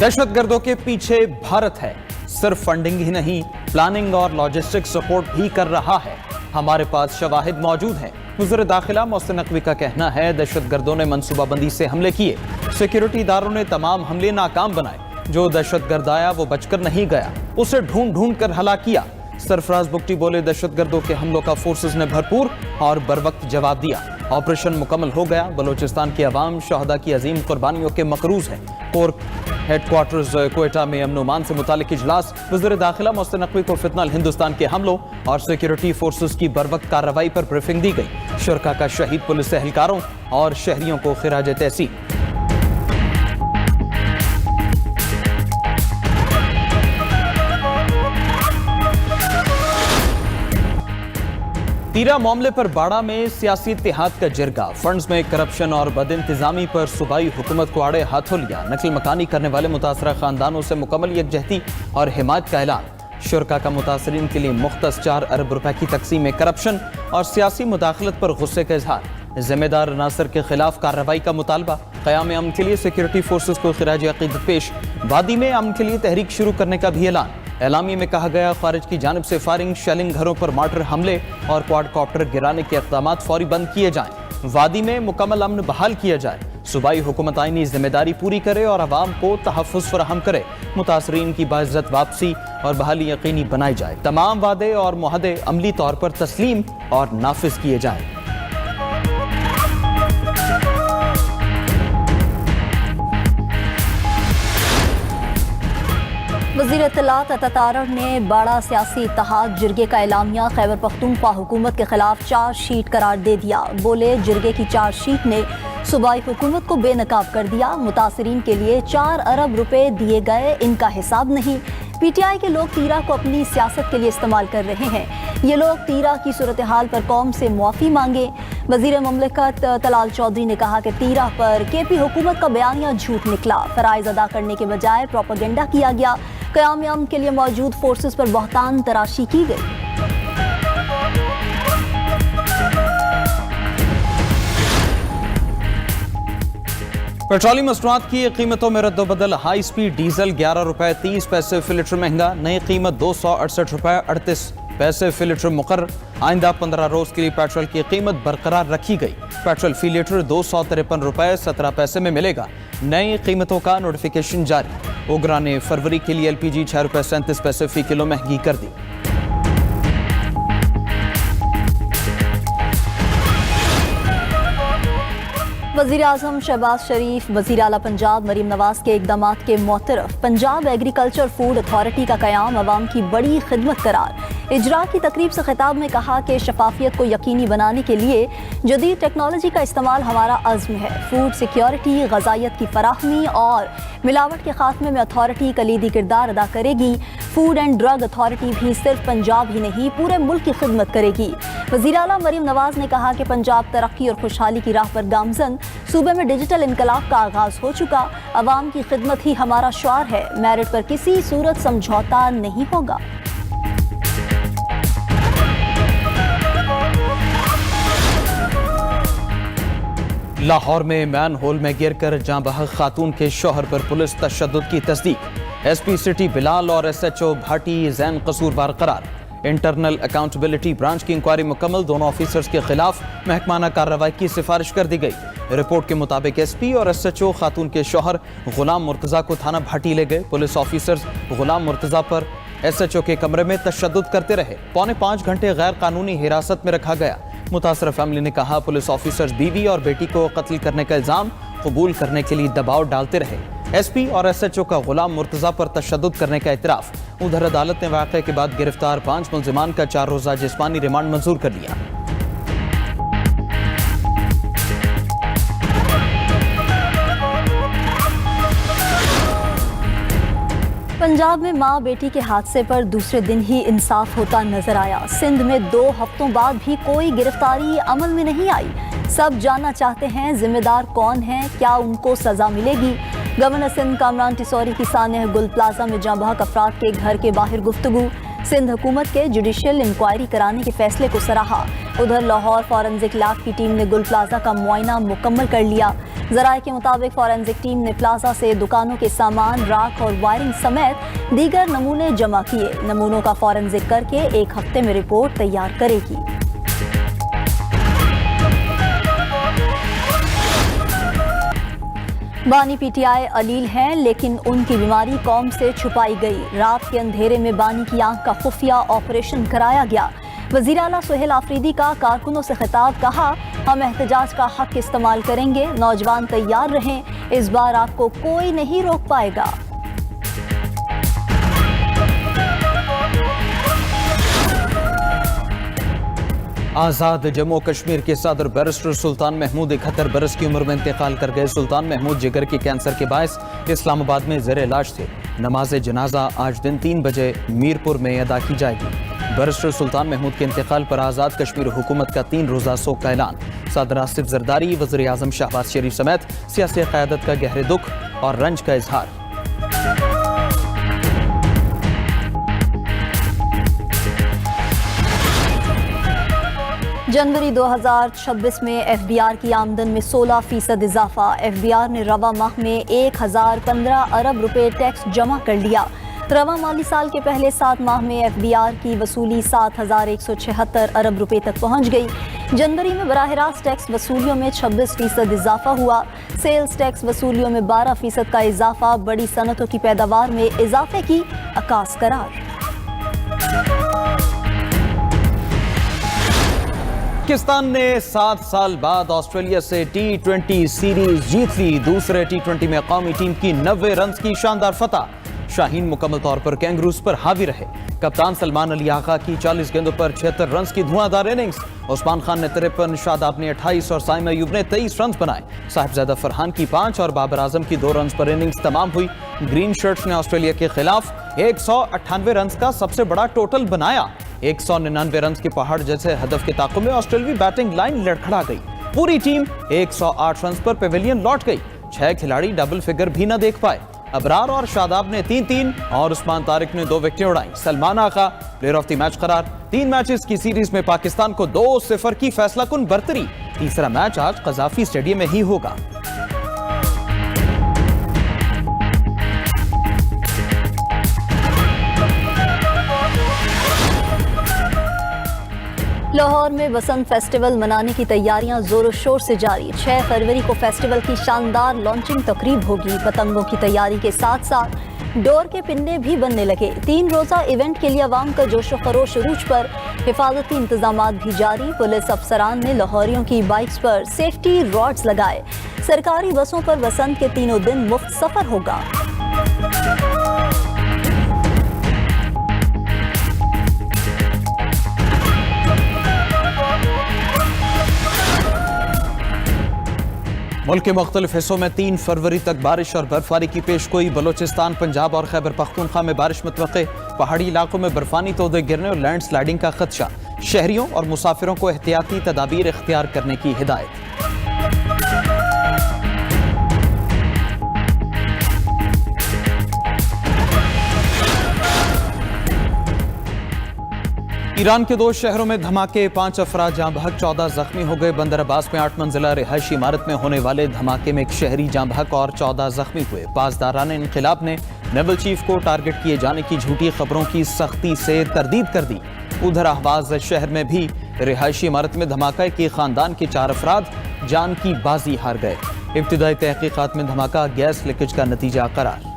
दहशतगर्दों के पीछे भारत है। सिर्फ फंडिंग ही नहीं, प्लानिंग और लॉजिस्टिक सपोर्ट भी कर रहा है। हमारे पास शवाहिद मौजूद हैं। वज़ीर दाखिला मोहसिन नकवी का कहना है, दहशतगर्दों ने मंसूबाबंदी से हमले किए, सिक्योरिटी इदारों ने तमाम हमले नाकाम बनाए। जो दहशतगर्द आया वो बचकर नहीं गया, उसे ढूंढ ढूंढ कर हलाक किया। सरफराज बुगटी बोले, दहशतगर्दों के हमलों का फोर्सेस ने भरपूर और बरवक्त जवाब दिया। ऑपरेशन मुकम्मल हो गया। बलोचिस्तान की आवाम शहदा की अजीम कुर्बानियों के मकरूज है। कोर हेडक्वार्टर्स क्वेटा में अमन मान से मुतालिक इजलास। वज़ीर दाखिला मोहसिन नकवी को फितनल हिंदुस्तान के हमलों और सिक्योरिटी फोर्सेस की बरवक्त कार्रवाई पर ब्रीफिंग दी गई। शुरका का शहीद पुलिस एहलकारों और शहरियों को खिराज तहसीन। तीरा मामले पर बाड़ा में सियासी इत्तेहाद का जिरगा। फंड्स में करप्शन और बदइंतजामी पर सूबाई हुकूमत को आड़े हाथों लिया। नकल मकानी करने वाले मुतासरा खानदानों से मुकम्मल यकजहती और हिमायत का ऐलान। शुरका का मुतासरीन के लिए मुख्तस 4 अरब रुपए की तकसीम में करप्शन और सियासी मुदाखलत पर गुस्से का इजहार। जिम्मेदार अनासर के खिलाफ कार्रवाई का मुतालबा। क़याम अमन के लिए सिक्योरिटी फोर्सेस को खिराज अक़ीदत पेश। वादी में अमन के लिए तहरीक शुरू करने का भी ऐलान। एलामी में कहा गया, खारिज की जानिब से फायरिंग, शेलिंग, घरों पर मार्टर हमले और क्वाडकॉप्टर गिराने के इक़दाम फौरी बंद किए जाएं। वादी में मुकम्मल अमन बहाल किया जाए। सूबाई हुकूमत आईनी जिम्मेदारी पूरी करे और आवाम को तहफ़्फ़ुज़ फराहम करे। मुतासरीन की बाइज़्ज़त वापसी और बहाली यकीनी बनाई जाए। तमाम वादे और मुआहदे अमली तौर पर तस्लीम और नाफिज किए जाएं। वज़ीर इत्तलात अतातारड़ ने बाड़ा सियासी इत्तेहाद जिरगे का एलामिया खैबर पख्तूनख्वा हुकूमत के खिलाफ चार्जशीट करार दे दिया। बोले, जिरगे की चार्जशीट ने सूबाई हुकूमत को बेनकाब कर दिया। मुतासरीन के लिए 4 अरब रुपए दिए गए, इनका हिसाब नहीं। PTI के लोग तीरा को अपनी सियासत के लिए इस्तेमाल कर रहे हैं। ये लोग तीरा की सूरत हाल पर कौम से मुआफ़ी मांगे। वज़ीर ममलिकत तलाल चौधरी ने कहा कि तीरा पर KP हुकूमत का बयानिया झूठ निकला। फ़राइज़ अदा करने के बजाय प्रोपेगेंडा किया गया। क़याम अमन के लिए मौजूद फोर्सेस पर बहतान तराशी की गई। पेट्रोलियम मसनूआत की कीमतों में रद्दोबदल। हाई स्पीड डीजल 11 रुपए 30 पैसे फी लीटर महंगा। नई कीमत 268 रुपए 38 पैसे फी लीटर मुकर्रर। आइंदा 15 रोज के लिए पेट्रोल की कीमत बरकरार रखी गई। पेट्रोल फी लीटर 253 रुपए 17 पैसे में मिलेगा। नई कीमतों का नोटिफिकेशन जारी। ओगरा ने फरवरी के लिए LPG 6 रुपए 37 पैसे फी किलो महंगी कर दी। वज़ीर आज़म शहबाज शरीफ, वज़ीर आला पंजाब मरीम नवाज के इक़दामात के मोतरफ पंजाब एग्रीकल्चर फूड अथॉरिटी का क़याम अवाम की बड़ी खिदमत करार। इजरा की तकरीब से खिताब में कहा कि शफाफियत को यकीनी बनाने के लिए जदीद टेक्नोलॉजी का इस्तेमाल हमारा अज़्म है। फूड सिक्योरिटी, ग़ज़ाइयत की फराहमी और मिलावट के खात्मे में अथॉरिटी कलीदी किरदार अदा करेगी। फूड एंड ड्रग अथॉरिटी भी सिर्फ पंजाब ही नहीं, पूरे मुल्क की खिदमत करेगी। वज़ीर आला मरीम नवाज ने कहा कि पंजाब तरक्की और खुशहाली की राह पर गामजन। सूबे में डिजिटल इनकलाब का आगाज हो चुका। अवाम की खिदमत ही हमारा शुआर है। मेरिट पर किसी सूरत समझौता नहीं होगा। लाहौर में मैन होल में गिरकर जाँ बहक खातून के शौहर पर पुलिस तशद्दुद की तस्दीक। SP सिटी बिलाल और SHO भाटी जैन कसूरवार करार। इंटरनल अकाउंटेबिलिटी ब्रांच की इंक्वायरी मुकम्मल। दोनों ऑफिसर्स के खिलाफ महकमाना कार्रवाई की सिफारिश कर दी गई। रिपोर्ट के मुताबिक SP और SHO खातून के शौहर गुलाम मुर्तज़ा को थाना भाटी ले गए। पुलिस ऑफिसर्स गुलाम मुर्तज़ा पर SHO के कमरे में तशद्दुद करते रहे। 4.25 घंटे गैर कानूनी हिरासत में रखा गया। मुतासरा फैमिली ने कहा, पुलिस ऑफिसर्स बीवी और बेटी को कत्ल करने का इल्जाम कबूल करने के लिए दबाव डालते रहे। SP और SHO का गुलाम मुर्तज़ा पर तशद्दुद करने का इतराफ़। उधर अदालत ने वाक़े के बाद गिरफ्तार 5 मुल्ज़िमान का 4 रोज़ा जिस्मानी रिमांड मंजूर कर लिया। पंजाब में माँ बेटी के हादसे पर दूसरे दिन ही इंसाफ होता नजर आया। सिंध में 2 हफ्तों बाद भी कोई गिरफ्तारी अमल में नहीं आई। सब जानना चाहते हैं जिम्मेदार कौन है, क्या उनको सजा मिलेगी। गवर्नर सिंध कामरान टिसौरी की सानह गुल प्लाजा में जाँ बहक अफराद के घर के बाहर गुफ्तगू। सिंध हुकूमत के जुडिशियल इंक्वायरी कराने के फैसले को सराहा। उधर लाहौर फॉरेंसिक लैब की टीम ने गुल प्लाजा का मुआयना मुकम्मल कर लिया। जराये के मुताबिक फॉरेंसिक टीम ने प्लाजा से दुकानों के सामान, राख और वायरिंग समेत दीगर नमूने जमा किए। नमूनों का फॉरेंसिक करके 1 हफ्ते में रिपोर्ट तैयार करेगी। बानी पीटीआई अलील हैं, लेकिन उनकी बीमारी कौम से छुपाई गई। रात के अंधेरे में बानी की आंख का खुफिया ऑपरेशन कराया गया। वज़ीर आला सुहेल आफरीदी का कारकुनों से खिताब, कहा हम एहतजाज का हक इस्तेमाल करेंगे, नौजवान तैयार रहें, इस बार आपको कोई नहीं रोक पाएगा। आज़ाद जम्मू कश्मीर के सदर बैरिस्टर सुल्तान महमूद 71 बरस की उम्र में इंतकाल कर गए। सुल्तान महमूद जिगर के कैंसर के बायस इस्लामाबाद में ज़ेर इलाज थे। नमाज जनाजा आज दिन 3 बजे मीरपुर में अदा की जाएगी। बैरिस्टर सुल्तान महमूद के इंतकाल पर आज़ाद कश्मीर हुकूमत का 3 रोज़ा शोक का ऐलान। सदर आसिफ जरदारी, वज़ीर आज़म शहबाज शरीफ समेत सियासी क़यादत का गहरे दुख और रंज का इजहार। जनवरी 2026 में एफबीआर की आमदन में 16% इजाफा। एफबीआर ने रवा माह में 1015 अरब रुपए टैक्स जमा कर लिया। रवा माली साल के पहले 7 माह में एफबीआर की वसूली 7176 अरब रुपए तक पहुंच गई। जनवरी में बराह रास्त टैक्स वसूलियों में 26% इजाफा हुआ। सेल्स टैक्स वसूलियों में 12% का इजाफा बड़ी सनतों की पैदावार में इजाफे की अक्कास करार। पाकिस्तान ने 7 साल बाद ऑस्ट्रेलिया से T20 सीरीज जीत ली। दूसरे T20 में कौमी टीम की 90 रन की शानदार फतह। शाहीन मुकम्मल तौर पर कैंगरूज पर हावी रहे। कप्तान सलमान अली आगा की 40 गेंदों पर 76 रन की धुआंधार इनिंग्स। उस्मान खान ने 53, शादाब ने 28 और साइम अयूब ने 23 रन बनाए। साहिबजादा फरहान की 5 और बाबर आजम की 2 रन पर इनिंग्स तमाम हुई। ग्रीन शर्ट्स ने ऑस्ट्रेलिया के खिलाफ 198 रन का सबसे बड़ा टोटल बनाया। 199 रन के पहाड़ जैसे हदफ के ताक़ुब में ऑस्ट्रेलियावी बैटिंग लाइन लड़खड़ा गई। पूरी टीम 108 रन पर पेविलियन लौट गई। 6 खिलाड़ी डबल फिगर भी न देख पाए। अबरार और शादाब ने 3-3 और उस्मान तारिक ने 2 विकेटें उड़ाई। सलमान आगा प्लेयर ऑफ द मैच करार। 3 मैचेस की सीरीज में पाकिस्तान को 2-0 की फैसलाकुन बर्तरी। तीसरा मैच आज कज़ाफी स्टेडियम में ही होगा। लाहौर में बसंत फेस्टिवल मनाने की तैयारियां जोरों शोर से जारी। 6 फरवरी को फेस्टिवल की शानदार लॉन्चिंग तकरीब होगी। पतंगों की तैयारी के साथ साथ डोर के पिंडे भी बनने लगे। 3 रोज़ा इवेंट के लिए अवाम का जोशो खरोश अरूज पर। हिफाजती इंतजामात भी जारी। पुलिस अफसरान ने लाहौरियों की बाइक्स पर सेफ्टी रॉड्स लगाए। सरकारी बसों पर बसंत के 3 दिन मुफ्त सफर होगा। मुल्क के मुख्तलिफ हिस्सों में 3 फरवरी तक बारिश और बर्फबारी की पेशगोई। बलोचिस्तान, पंजाब और खैबर पख्तूनख्वा में बारिश मुतवक्के। पहाड़ी इलाकों में बर्फानी तोदे गिरने और लैंड स्लाइडिंग का खदशा। शहरियों और मुसाफिरों को एहतियाती तदाबीर इख्तियार करने की हिदायत। ईरान के 2 शहरों में धमाके, 5 अफराद जाँ बहक, 14 जख्मी हो गए। बंदर अब्बास में 8 मंजिला रिहायशी इमारत में होने वाले धमाके में एक शहरी जाँ बहक और 14 जख्मी हुए। पासदारान इनक़िलाब ने नेवल चीफ को टारगेट किए जाने की झूठी खबरों की सख्ती से तरदीद कर दी। उधर अहवाज शहर में भी रिहायशी इमारत में धमाका की खानदान के 4 अफराद जान की बाजी हार गए। इब्तिदाई तहकीकात में धमाका गैस लीकेज का नतीजा करार।